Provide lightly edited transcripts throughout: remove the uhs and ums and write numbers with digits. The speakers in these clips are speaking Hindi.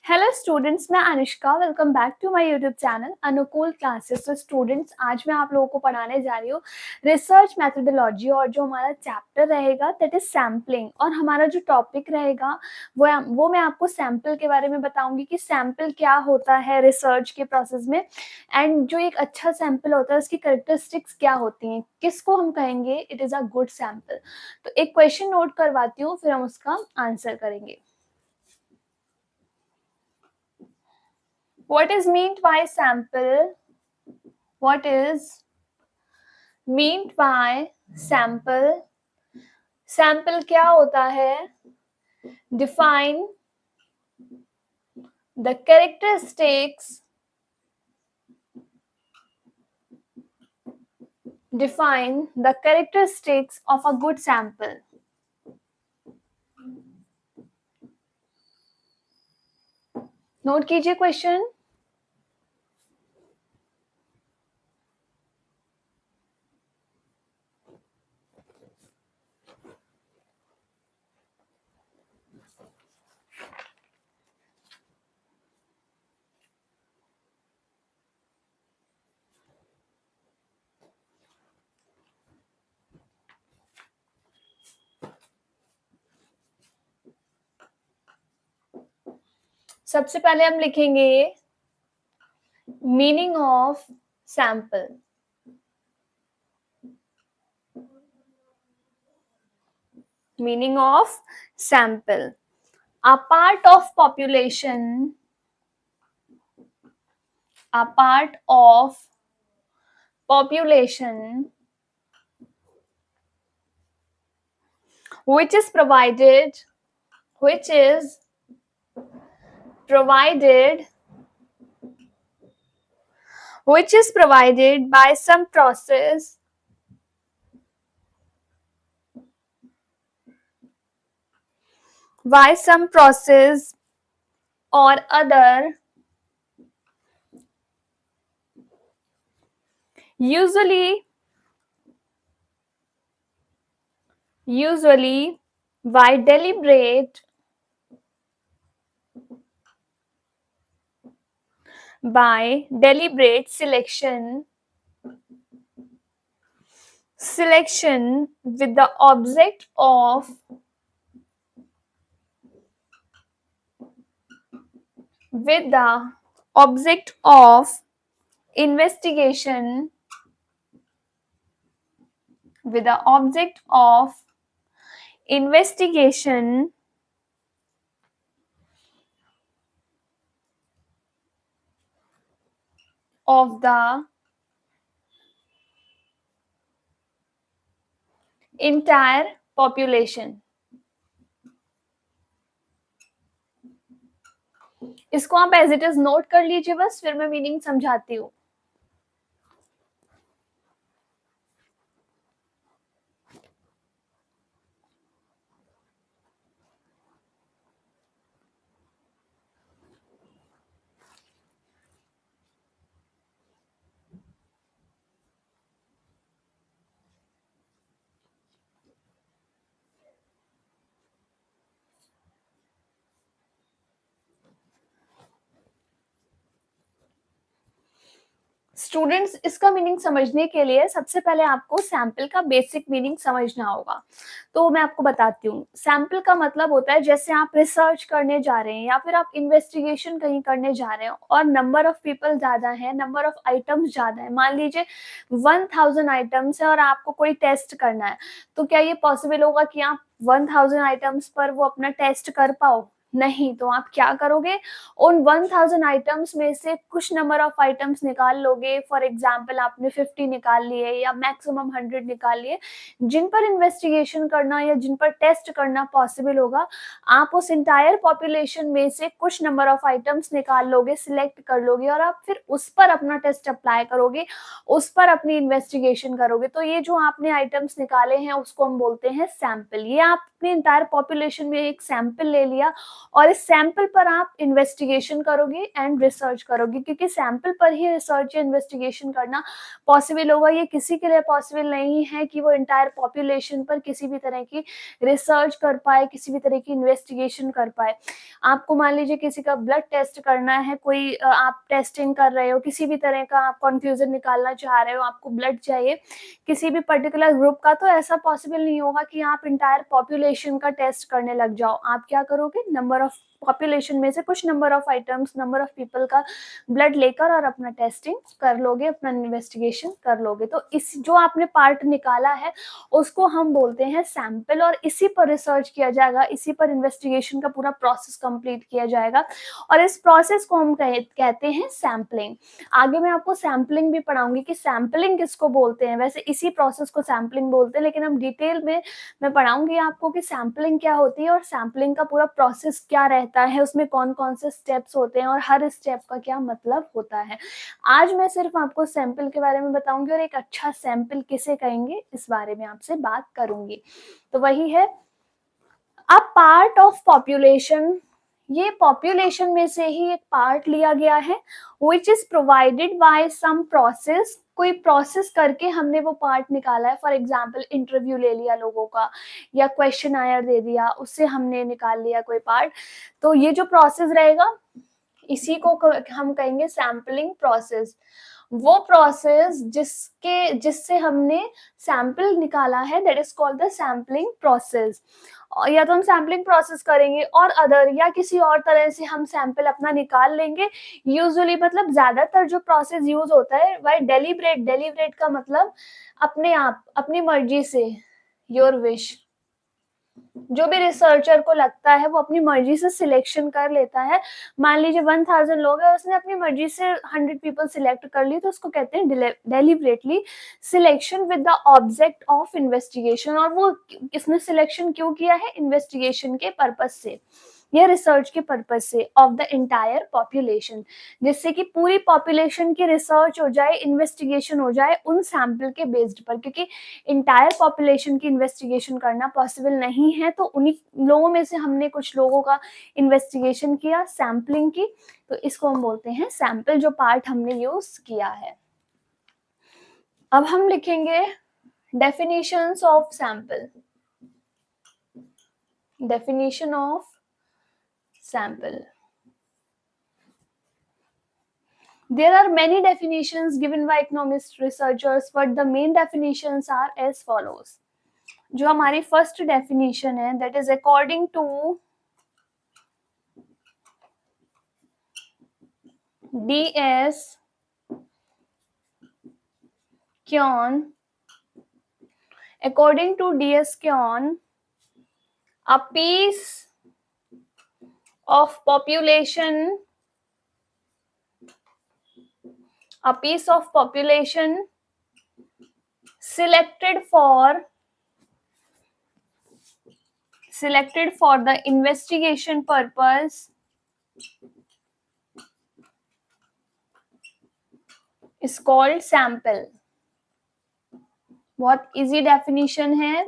हेलो स्टूडेंट्स, मैं Anushka. Welcome back to my YouTube channel Anukool classes. तो स्टूडेंट्स, आज मैं आप लोगों को पढ़ाने जा रही हूँ रिसर्च मेथोडोलॉजी, और जो हमारा चैप्टर रहेगा दैट इज सैम्पलिंग। और हमारा जो टॉपिक रहेगा वो मैं आपको सैम्पल के बारे में बताऊंगी कि सैम्पल क्या होता है रिसर्च के प्रोसेस में, एंड जो एक अच्छा सैम्पल होता है उसकी कैरेक्टरिस्टिक्स क्या होती हैं, किसको हम कहेंगे it is a good sample. तो एक क्वेश्चन नोट करवाती हूँ, फिर हम उसका आंसर करेंगे। What is meant by sample? What is meant by sample? Sample क्या होता है? Define the characteristics. Define the characteristics of a good sample. Note कीजिए क्वेश्चन। सबसे पहले हम लिखेंगे meaning of sample. Meaning of sample: a part of population, a part of population which is provided provided which is provided by some process or other, usually by deliberate selection with the object of investigation of the entire population। इसको आप एज इट इज नोट कर लीजिए बस, फिर मैं मीनिंग समझाती हूँ। स्टूडेंट्स, इसका मीनिंग समझने के लिए सबसे पहले आपको सैंपल का बेसिक मीनिंग समझना होगा। तो मैं आपको बताती हूँ। सैंपल का मतलब होता है जैसे आप रिसर्च करने जा रहे हैं या फिर आप इन्वेस्टिगेशन कहीं करने जा रहे हैं और नंबर ऑफ पीपल ज्यादा है, नंबर ऑफ आइटम्स ज्यादा है। मान लीजिए 1000 आइटम्स है और आपको कोई टेस्ट करना है, तो क्या ये पॉसिबल होगा कि आप 1000 आइटम्स पर वो अपना टेस्ट कर पाओ? नहीं। तो आप क्या करोगे, उन 1000 आइटम्स में से कुछ नंबर ऑफ आइटम्स निकाल लोगे। फॉर एग्जांपल आपने 50 निकाल लिए या मैक्सिमम 100 निकाल लिए, जिन पर इन्वेस्टिगेशन करना या जिन पर टेस्ट करना पॉसिबल होगा। आप उस इंटायर पॉपुलेशन में से कुछ नंबर ऑफ आइटम्स निकाल लोगे, सिलेक्ट कर लोगे, और आप फिर उस पर अपना टेस्ट अप्लाई करोगे, उस पर अपनी इन्वेस्टिगेशन करोगे। तो ये जो आपने आइटम्स निकाले हैं उसको हम बोलते हैं सैंपल। ये आपने इंटायर पॉपुलेशन में एक सैंपल ले लिया और इस सैंपल पर आप इन्वेस्टिगेशन करोगे एंड रिसर्च करोगे, क्योंकि सैंपल पर ही रिसर्च या इन्वेस्टिगेशन करना पॉसिबल होगा। ये किसी के लिए पॉसिबल नहीं है कि वो इंटायर पॉपुलेशन पर किसी भी तरह की रिसर्च कर पाए, किसी भी तरह की इन्वेस्टिगेशन कर पाए। आपको मान लीजिए किसी का ब्लड टेस्ट करना है, कोई आप टेस्टिंग कर रहे हो, किसी भी तरह का आप कंफ्यूजन निकालना चाह रहे हो, आपको ब्लड चाहिए किसी भी पर्टिकुलर ग्रुप का, तो ऐसा पॉसिबल नहीं होगा कि आप इंटायर पॉपुलेशन का टेस्ट करने लग जाओ। आप क्या करोगे, नंबर ऑफ पॉपुलेशन में से कुछ number of items, number of people का ब्लड लेकर और अपना टेस्टिंग कर लोगे, अपना इन्वेस्टिगेशन कर लोगे। तो इस जो आपने पार्ट निकाला है उसको हम बोलते हैं सैंपल, और इसी पर रिसर्च किया जाएगा, इसी पर इन्वेस्टिगेशन का पूरा प्रोसेस कंप्लीट किया जाएगा, और इस प्रोसेस को हम कहते हैं सैम्पलिंग। आगे मैं आपको सैम्पलिंग भी पढ़ाऊंगी कि सैम्पलिंग किसको बोलते हैं। वैसे इसी प्रोसेस को सैम्पलिंग बोलते हैं, लेकिन हम डिटेल में मैं पढ़ाऊंगी आपको कि सैम्पलिंग क्या होती है और सैम्पलिंग का पूरा प्रोसेस क्या रहता है, उसमें कौन कौन से स्टेप्स होते हैं और हर स्टेप का क्या मतलब होता है। आज मैं सिर्फ आपको सैंपल के बारे में बताऊंगी और एक अच्छा सैंपल किसे कहेंगे इस बारे में आपसे बात करूंगी। तो वही है अ पार्ट ऑफ पॉपुलेशन, ये पॉपुलेशन में से ही एक पार्ट लिया गया है, which is provided by some process, कोई प्रोसेस करके हमने वो पार्ट निकाला है। फॉर एग्जाम्पल इंटरव्यू ले लिया लोगों का, या क्वेश्चन आयर दे दिया, उससे हमने निकाल लिया कोई पार्ट। तो ये जो प्रोसेस रहेगा इसी को हम कहेंगे सैम्पलिंग प्रोसेस। वो प्रोसेस जिससे हमने सैंपल निकाला है, that is called the sampling process. या तो हम सैम्पलिंग प्रोसेस करेंगे और अदर या किसी और तरह से हम सैंपल अपना निकाल लेंगे। यूजुअली मतलब ज्यादातर जो प्रोसेस यूज होता है वह डेलिब्रेट, डेलिब्रेट का मतलब अपने आप, अपनी मर्जी से, योर विश। जो भी रिसर्चर को लगता है वो अपनी मर्जी से सिलेक्शन कर लेता है। मान लीजिए 1000 लोग हैं, उसने अपनी मर्जी से 100 पीपल सिलेक्ट कर ली, तो उसको कहते हैं deliberately selection with the object of investigation. और वो इसने सिलेक्शन क्यों किया है, इन्वेस्टिगेशन के पर्पज से या रिसर्च के पर्पज से ऑफ द इंटायर पॉपुलेशन, जिससे कि पूरी पॉपुलेशन की रिसर्च हो जाए, इन्वेस्टिगेशन हो जाए उन सैंपल के बेस्ड पर। क्योंकि इंटायर पॉपुलेशन की इन्वेस्टिगेशन करना पॉसिबल नहीं है, तो उन्हीं लोगों में से हमने कुछ लोगों का इन्वेस्टिगेशन किया, सैंपलिंग की, तो इसको हम बोलते हैं सैंपल, जो पार्ट हमने यूज किया है। अब हम लिखेंगे definitions of sample. Definition of sample. There are many definitions given by economist researchers, but the main definitions are as follows. जो हमारी फर्स्ट डेफिनेशन है, that is according to D.S. Keown, according to D.S. Keown, a piece of population, a piece of population selected for the investigation purpose is called sample. बहुत इजी डेफिनेशन है,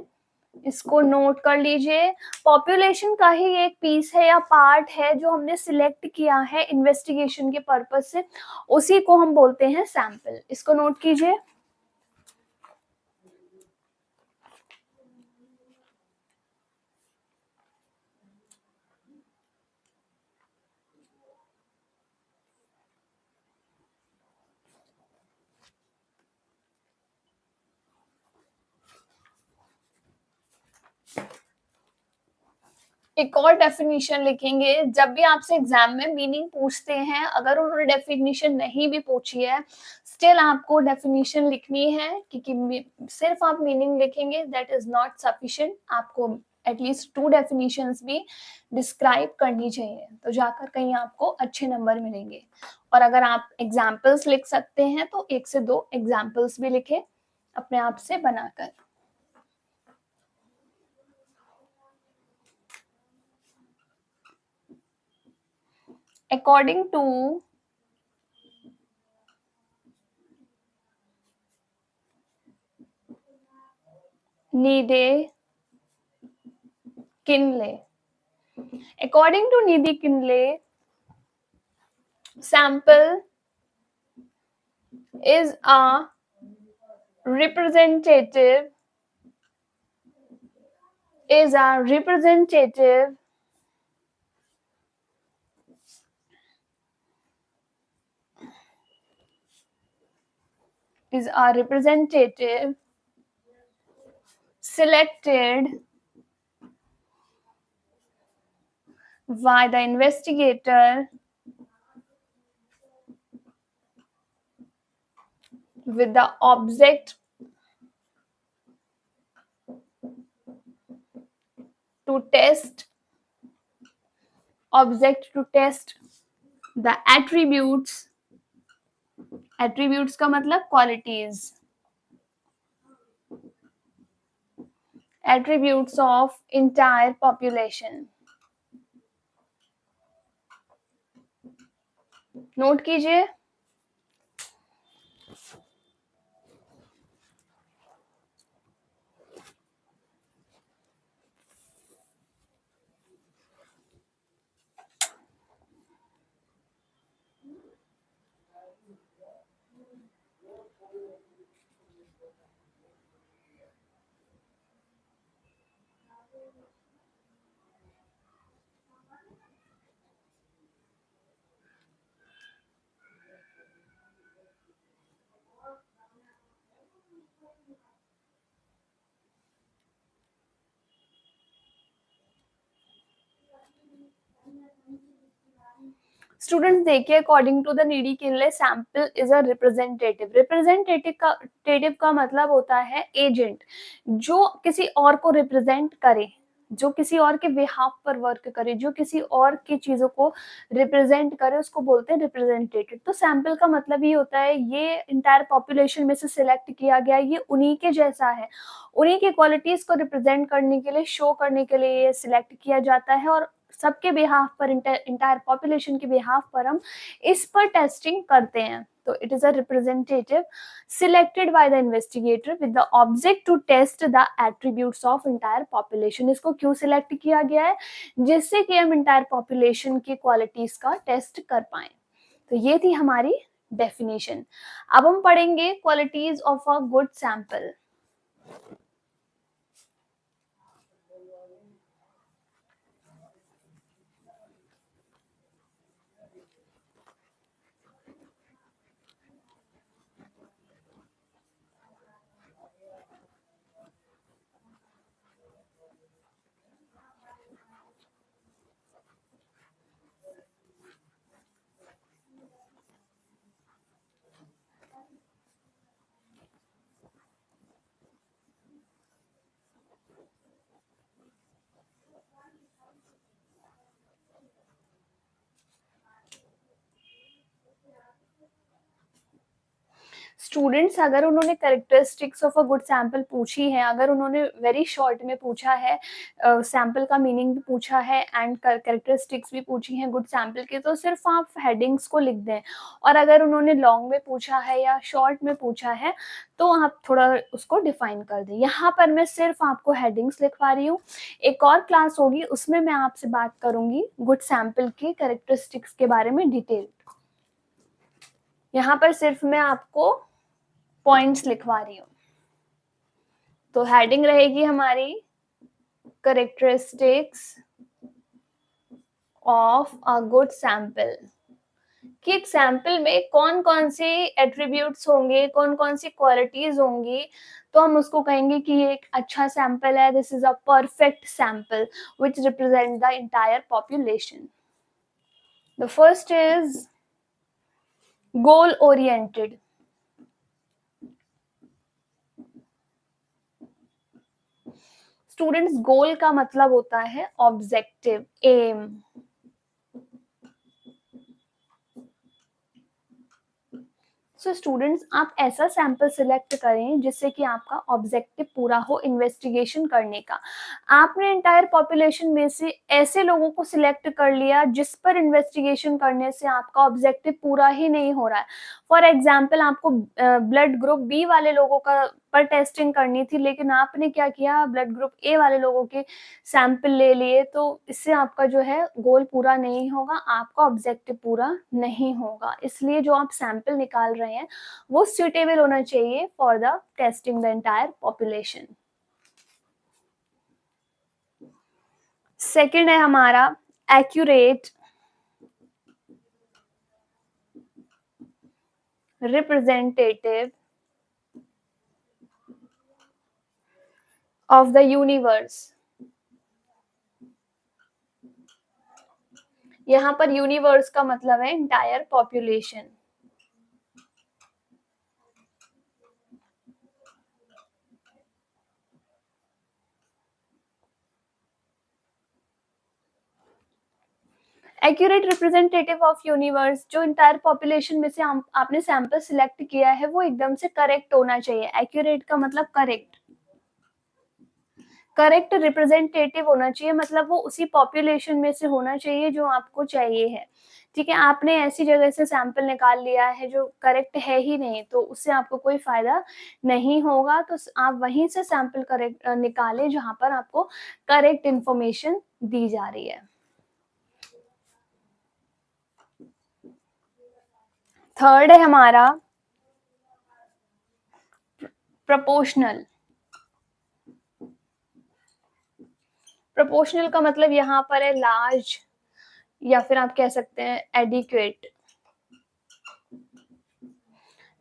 इसको नोट कर लीजिए। पॉपुलेशन का ही एक पीस है या पार्ट है जो हमने सिलेक्ट किया है इन्वेस्टिगेशन के पर्पज से, उसी को हम बोलते हैं सैंपल। इसको नोट कीजिए। एक और डेफिनेशन लिखेंगे, जब भी आपसे एग्जाम में मीनिंग पूछते हैं, अगर उन्होंने डेफिनेशन नहीं भी पूछी है, स्टिल आपको डेफिनेशन लिखनी है, क्योंकि सिर्फ आप मीनिंग लिखेंगे दैट इज नॉट सफिशिएंट। आपको एटलीस्ट 2 डेफिनेशंस भी डिस्क्राइब करनी चाहिए, तो जाकर कहीं आपको अच्छे नंबर मिलेंगे। और अगर आप एग्जाम्पल्स लिख सकते हैं तो 1 से 2 एग्जाम्पल्स भी लिखे अपने आप से बनाकर। According to Needham Kinley, According to Nidhi Kindle, sample is a representative is a representative is a representative selected by the investigator with the object to test the attributes का मतलब qualities, attributes of entire population. Note कीजिए. स्टूडेंट्स देखिए, according to the Needy Kinley, sample is a representative. Representative का मतलब होता है एजेंट, जो किसी और को रिप्रेजेंट करे, जो किसी और के बिहाफ पर वर्क करे, जो किसी और की चीजों को रिप्रेजेंट करे, उसको बोलते हैं रिप्रेजेंटेटिव. तो सैंपल का मतलब ये होता है, ये इंटायर पॉपुलेशन में से सिलेक्ट किया गया, ये उन्हीं के जैसा है, उन्हीं के क्वालिटीज को रिप्रेजेंट करने के लिए, शो करने के लिए ये सिलेक्ट किया जाता है, और सबके बिहाफ पर, इंटायर पॉपुलेशन के बिहाफ पर हम इस पर टेस्टिंग करते हैं. तो it is a representative selected by the investigator with the object to test the attributes of entire population. इसको क्यों सिलेक्ट किया गया है? जिससे कि हम इंटायर पॉपुलेशन की क्वालिटीज का टेस्ट कर पाए. तो ये थी हमारी डेफिनेशन. अब हम पढ़ेंगे qualities of a good sample. Students, अगर उन्होंने characteristics of a good sample पूछी है, अगर उन्होंने वेरी शॉर्ट में पूछा है, सैंपल का मीनिंग भी पूछा है एंड कैरेक्टरिस्टिक्स भी पूछी हैं गुड सैंपल के, तो सिर्फ आप हेडिंग्स को लिख दें. और अगर उन्होंने लॉन्ग में पूछा है या शॉर्ट में पूछा है, तो आप थोड़ा उसको डिफाइन कर दें. यहाँ पर मैं सिर्फ आपको हेडिंग्स लिखवा रही हूँ. एक और क्लास होगी, उसमें मैं आपसे बात करूंगी गुड सैंपल की कैरेक्टरिस्टिक्स के बारे में डिटेल. यहाँ पर सिर्फ मैं आपको पॉइंट्स लिखवा रही हूँ. तो हेडिंग रहेगी हमारी characteristics of a good sample, कि एक सैंपल में कौन कौन से एट्रीब्यूट्स होंगे, कौन कौन सी क्वालिटीज होंगी, तो हम उसको कहेंगे कि ये एक अच्छा सैंपल है. This is a perfect sample which represent the entire population. The first is goal oriented. Students, goal का मतलब होता है ऑब्जेक्टिव, एम. सो स्टूडेंट्स, आप ऐसा सैंपल सिलेक्ट करें जिससे कि आपका ऑब्जेक्टिव पूरा हो इन्वेस्टिगेशन करने का. आपने एंटायर पॉपुलेशन में से ऐसे लोगों को सिलेक्ट कर लिया जिस पर इन्वेस्टिगेशन करने से आपका ऑब्जेक्टिव पूरा ही नहीं हो रहा है. फॉर एग्जाम्पल, आपको ब्लड ग्रुप बी वाले लोगों का पर टेस्टिंग करनी थी, लेकिन आपने क्या किया, ब्लड ग्रुप ए वाले लोगों के सैंपल ले लिए, तो इससे आपका जो है गोल पूरा नहीं होगा, आपका ऑब्जेक्टिव पूरा नहीं होगा। इसलिए जो आप सैंपल निकाल रहे हैं, वो सूटेबल होना चाहिए for the testing the entire population. Second है हमारा accurate representative of the universe। यहाँ पर यूनिवर्स का मतलब है entire population. Accurate representative of universe, जो इंटायर पॉपुलेशन में से आपने सैंपल सिलेक्ट किया है वो एकदम से करेक्ट होना चाहिए। एक्यूरेट का मतलब करेक्ट, करेक्ट रिप्रेजेंटेटिव होना चाहिए, मतलब वो उसी पॉपुलेशन में से होना चाहिए जो आपको चाहिए है। ठीक है, आपने ऐसी जगह से सैंपल निकाल लिया है जो करेक्ट है ही नहीं, तो उससे आपको कोई फायदा नहीं होगा। तो आप वहीं से सैंपल करेक्ट निकालें जहां पर आपको करेक्ट इंफॉर्मेशन दी जा रही है। थर्ड है हमारा प्रोपोर्शनल। प्रोपोर्शनल का मतलब यहाँ पर है लार्ज, या फिर आप कह सकते हैं एडिक्वेट।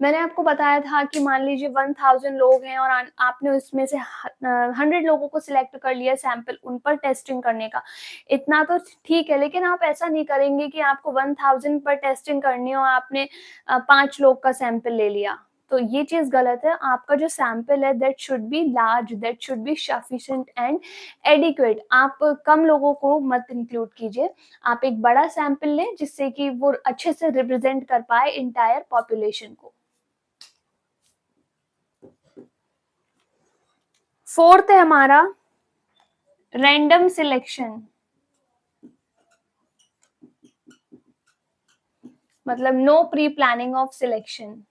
मैंने आपको बताया था कि मान लीजिए 1000 लोग हैं और आपने उसमें से 100 लोगों को सिलेक्ट कर लिया सैंपल उन पर टेस्टिंग करने का, इतना तो ठीक है, लेकिन आप ऐसा नहीं करेंगे कि आपको 1000 पर टेस्टिंग करनी हो, आपने 5 लोग का सैंपल ले लिया, तो ये चीज गलत है। आपका जो सैंपल है that should be large, that should be sufficient and adequate. आप कम लोगों को मत इंक्लूड कीजिए, आप एक बड़ा सैंपल लें जिससे कि वो अच्छे से रिप्रेजेंट कर पाए इंटायर पॉपुलेशन को। फोर्थ है हमारा रैंडम सिलेक्शन, मतलब no pre planning of selection.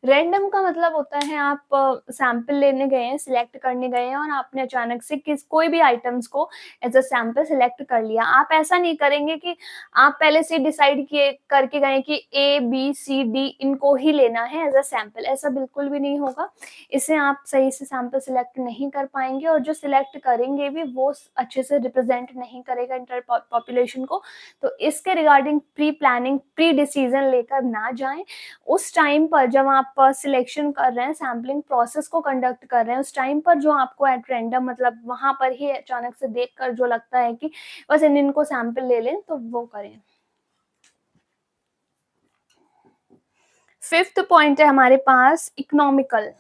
Random का मतलब होता है आप सैंपल लेने गए हैं, सिलेक्ट करने गए हैं और आपने अचानक से कोई भी आइटम्स को एज अ सैंपल सिलेक्ट कर लिया। आप ऐसा नहीं करेंगे कि आप पहले से डिसाइड किए करके गए कि ए बी सी डी इनको ही लेना है एज अ सैंपल, ऐसा बिल्कुल भी नहीं होगा। इससे आप सही से सैंपल सिलेक्ट नहीं कर पाएंगे और जो सिलेक्ट करेंगे भी वो अच्छे से रिप्रेजेंट नहीं करेगा इंटर पॉपुलेशन को। तो इसके regarding pre planning, pre decision लेकर ना जाएं। उस टाइम पर जब आप सिलेक्शन कर रहे हैं, सैम्पलिंग प्रोसेस को कंडक्ट कर रहे हैं, उस टाइम पर जो आपको एट रैंडम, मतलब वहां पर ही अचानक से देखकर जो लगता है कि बस इनको सैंपल ले लें, तो वो करें। फिफ्थ पॉइंट है हमारे पास इकोनॉमिकल।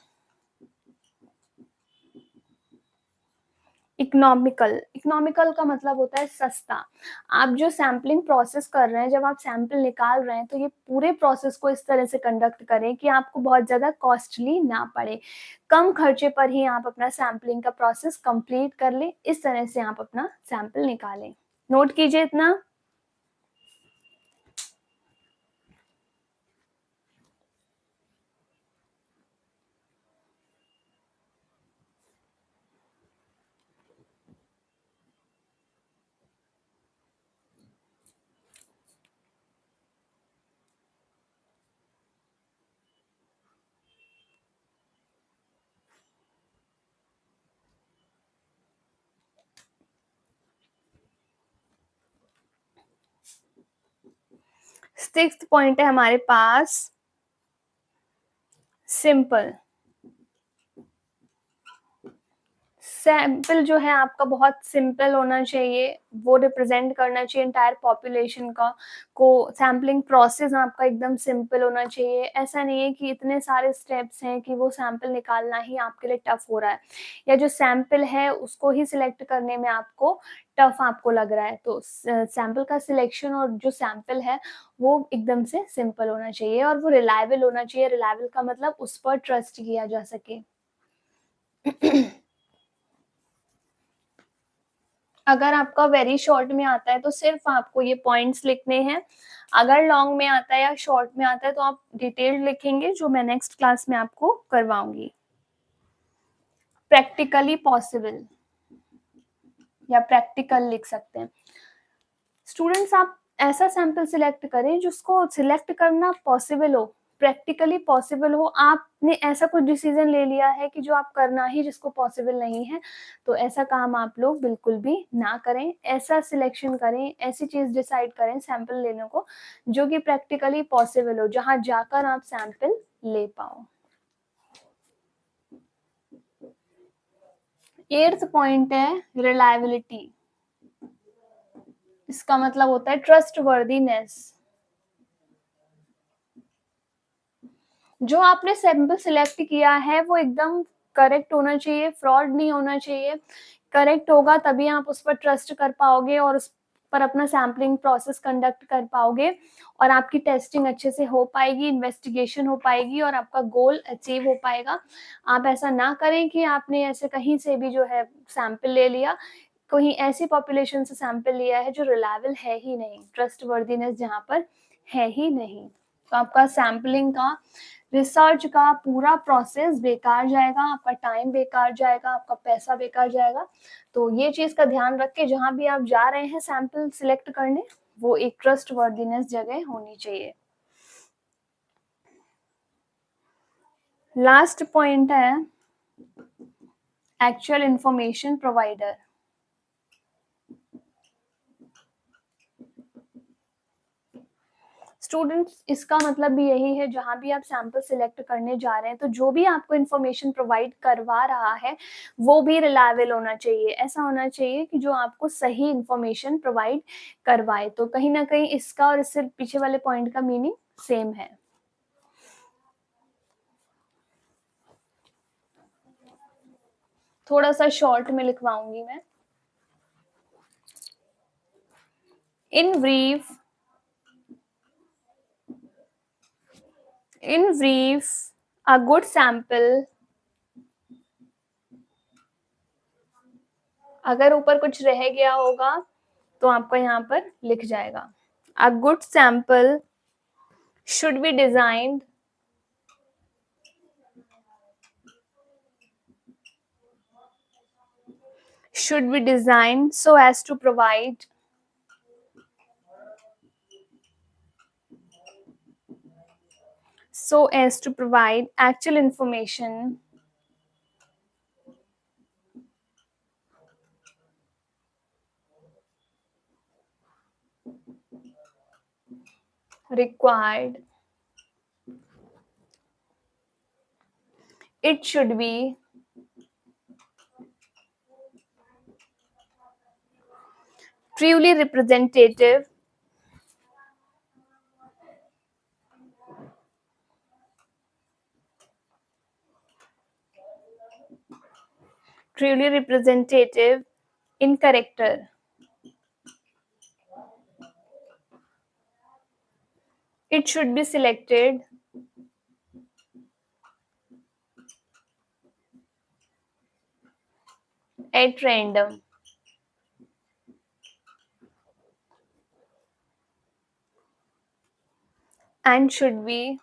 इकोनॉमिकल, इकोनॉमिकल का मतलब होता है सस्ता। आप जो सैम्पलिंग प्रोसेस कर रहे हैं, जब आप सैंपल निकाल रहे हैं, तो ये पूरे प्रोसेस को इस तरह से कंडक्ट करें कि आपको बहुत ज्यादा कॉस्टली ना पड़े, कम खर्चे पर ही आप अपना सैंपलिंग का प्रोसेस कंप्लीट कर लें। इस तरह से आप अपना सैंपल निकालें। नोट कीजिए इतना। सिक्स्थ पॉइंट है हमारे पास सिंपल। सैंपल जो है आपका बहुत सिंपल होना चाहिए, वो रिप्रेजेंट करना चाहिए एंटायर पॉपुलेशन का को। सैम्पलिंग प्रोसेस आपका एकदम सिंपल होना चाहिए। ऐसा नहीं है कि इतने सारे स्टेप्स हैं कि वो सैंपल निकालना ही आपके लिए टफ हो रहा है, या जो सैंपल है उसको ही सिलेक्ट करने में आपको टफ आपको लग रहा है। तो सैंपल का सिलेक्शन और जो सैंपल है वो एकदम से सिंपल होना चाहिए और वो रिलायबल होना चाहिए। रिलायबल का मतलब उस पर ट्रस्ट किया जा सके। अगर आपका वेरी शॉर्ट में आता है तो सिर्फ आपको ये पॉइंट्स लिखने हैं। अगर लॉन्ग में आता है या शॉर्ट में आता है तो आप डिटेल्ड लिखेंगे, जो मैं नेक्स्ट क्लास में आपको करवाऊंगी। प्रैक्टिकली पॉसिबल या प्रैक्टिकल लिख सकते हैं। स्टूडेंट्स, आप ऐसा सैंपल सिलेक्ट करें जिसको सिलेक्ट करना पॉसिबल हो, प्रैक्टिकली पॉसिबल हो। आपने ऐसा कुछ डिसीजन ले लिया है कि जो आप करना ही जिसको पॉसिबल नहीं है, तो ऐसा काम आप लोग बिल्कुल भी ना करें। ऐसा सिलेक्शन करें, ऐसी चीज डिसाइड करें सैंपल लेने को जो कि प्रैक्टिकली पॉसिबल हो, जहां जाकर आप सैंपल ले पाओ। 8th पॉइंट है रिलायबिलिटी। इसका मतलब होता है ट्रस्ट वर्दीनेस। जो आपने सैंपल सिलेक्ट किया है वो एकदम करेक्ट होना चाहिए, फ्रॉड नहीं होना चाहिए। करेक्ट होगा तभी आप उस पर ट्रस्ट कर पाओगे और उस पर अपना सैम्पलिंग प्रोसेस कंडक्ट कर पाओगे और आपकी टेस्टिंग अच्छे से हो पाएगी, इन्वेस्टिगेशन हो पाएगी और आपका गोल अचीव हो पाएगा। आप ऐसा ना करें कि आपने ऐसे कहीं से भी जो है सैंपल ले लिया, कहीं ऐसी पॉपुलेशन से सैंपल लिया है जो रिलायबल है ही नहीं, ट्रस्ट वर्दीनेस जहाँ पर है ही नहीं, तो आपका सैम्पलिंग का, रिसर्च का पूरा प्रोसेस बेकार जाएगा, आपका टाइम बेकार जाएगा, आपका पैसा बेकार जाएगा। तो ये चीज का ध्यान रख के जहां भी आप जा रहे हैं सैंपल सिलेक्ट करने, वो एक ट्रस्ट वर्दीनेस जगह होनी चाहिए। लास्ट पॉइंट है एक्चुअल इंफॉर्मेशन प्रोवाइडर। स्टूडेंट्स, इसका मतलब भी यही है, जहां भी आप सैंपल सिलेक्ट करने जा रहे हैं तो जो भी आपको इन्फॉर्मेशन प्रोवाइड करवा रहा है वो भी रिलायबल होना चाहिए। ऐसा होना चाहिए कि जो आपको सही इन्फॉर्मेशन प्रोवाइड करवाए। तो कहीं ना कहीं इसका और इससे पीछे वाले पॉइंट का मीनिंग सेम है। थोड़ा सा शॉर्ट में लिखवाऊंगी मैं। In brief a good sample, अगर ऊपर कुछ रह गया होगा तो आपका यहाँ पर लिख जाएगा। A good sample should be designed so as to provide actual information required. It should be truly representative in character. It should be selected at random. And should be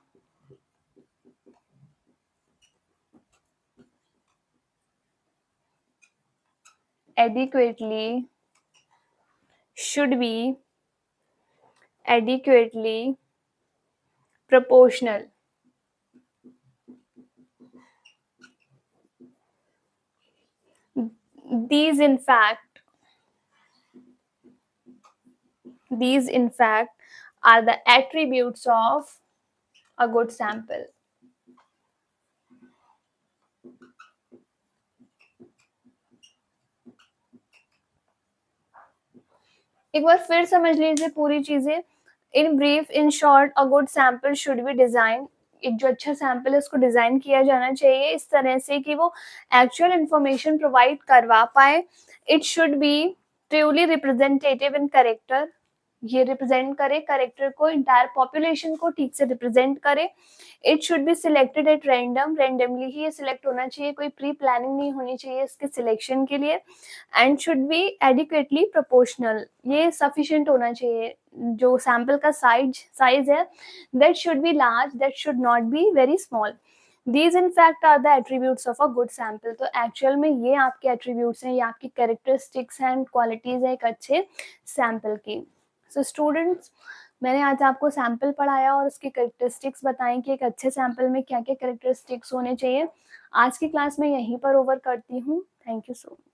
adequately proportional. These in fact are the attributes of a good sample. एक बार फिर समझ लीजिए पूरी चीजें। In brief, in short, a good sample should be design. एक जो अच्छा सैंपल है उसको डिजाइन किया जाना चाहिए इस तरह से कि वो एक्चुअल इंफॉर्मेशन प्रोवाइड करवा पाए। It should be truly representative in character, ये रिप्रेजेंट करे कैरेक्टर को, इंटायर पॉपुलेशन को ठीक से रिप्रेजेंट करे। It should be selected at random, randomly ही ये सिलेक्ट होना चाहिए, कोई प्री प्लानिंग नहीं होनी चाहिए इसके सिलेक्शन के लिए। And should be adequately proportional, ये सफिशिएंट होना चाहिए। जो सैंपल का साइज है that should be large, that should not be very small. These in fact are the attributes of a good sample. तो एक्चुअल में ये आपके एट्रीब्यूट्स हैं, ये आपकी कैरेक्टरिस्टिक्स एंड क्वालिटीज है एक अच्छे सैंपल की। सो स्टूडेंट्स, मैंने आज आपको सैंपल पढ़ाया और उसकी कैरेक्टरिस्टिक्स बताएं कि एक अच्छे सैंपल में क्या क्या कैरेक्टरिस्टिक्स होने चाहिए। आज की क्लास में यहीं पर ओवर करती हूँ। Thank you so much.